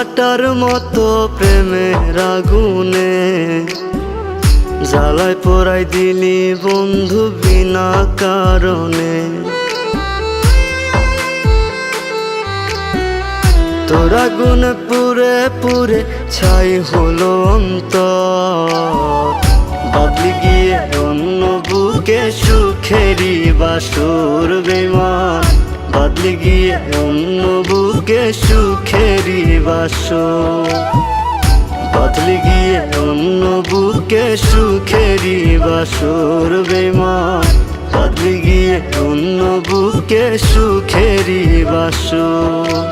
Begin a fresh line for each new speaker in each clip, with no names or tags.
কাটার মতো প্রেমের আগুনে জ্বালায় পোড়াই দিলি বন্ধু বিনা কারণে। তোর আগুনে পুরে পুরে ছাই হলো অন্তর, বাদলি গিয়ে অন্য বুকে সুখেরই বাসর বেমান, বাদলি গিয়ে অন্য বুকে সুখেরই বাসর, বাদলি গিয়ে অন্য বুকে সুখেরই বাসর বেমান, বাদলি গিয়ে অন্য বুকে সুখেরই বাসর।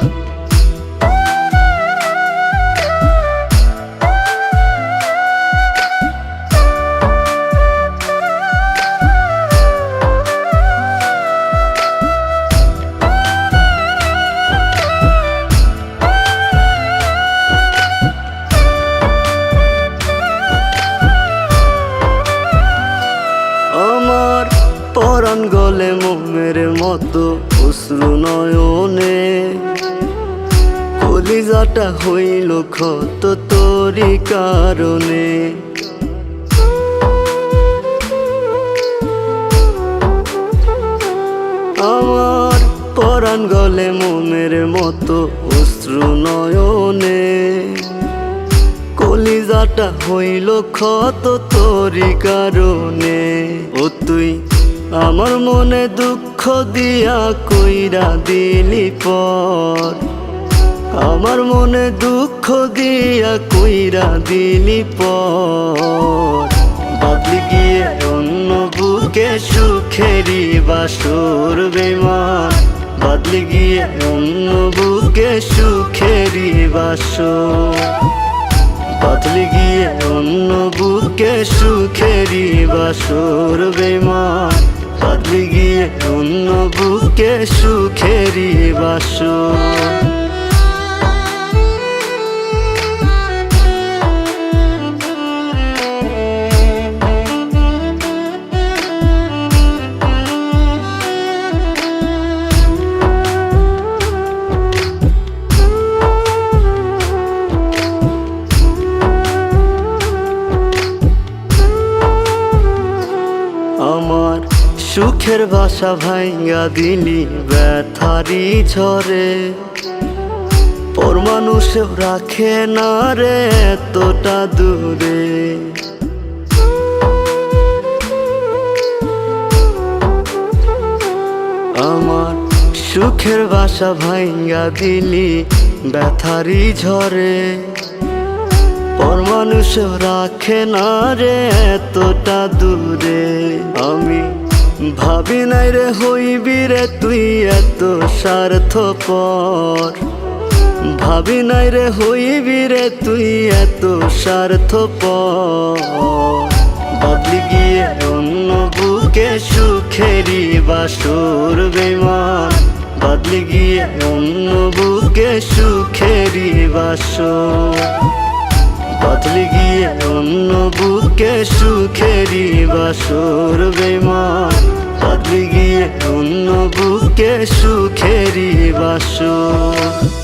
আমার পরাণ গলে মোমের মতো অশ্রু নয়নে, কলিজাটা হইল ক্ষত তোরই কারণে। আমার পরাণ গলে মোমের মতো অশ্রু নয়নে, কলিজাটা হইল ক্ষত তোরই কারণে। ও তুই আমার মনে দুঃখ দিয়া কইরা দিলি পর, আমার মনে দুঃখ দিয়া কইরা দিলি পর, বাদলি গিয়ে অন্য বুকে সুখেরই বাসর বেমান, বাদলি গিয়ে অন্য বুকে সুখেরই বাসর, বাদলি গিয়ে অন্য বুকে সুখেরই বাসর বেমান, বাদলি গিয়ে অন্য বুকে সুখেরই বাসর। আমার সুখের বাসা ভাঙ্গা দিলি ব্যথারি ঝরে, পর মানুষেও রাখে না রে এতটা দূরে। আমার সুখের বাসা ভাঙ্গা দিলি ব্যথারি ঝরে, পর মানুষেও রাখে না রে এতটা দূরে। আমি ভাবি নাই রে হইবি রে তুই এত স্বার্থপর, ভাবি নাই রে হইবি রে তুই এত স্বার্থপর, বাদলি গিয়ে অন্য বুকে সুখেরই বাসর বেমান, বাদলি গিয়ে অন্য বুকে সুখেরই বাসর, বাদলি গিয়ে অন্য বুকে সুখেরই বাসর বেমান, বাদলি গিয়ে অন্য বুকে সুখেরই বাসর।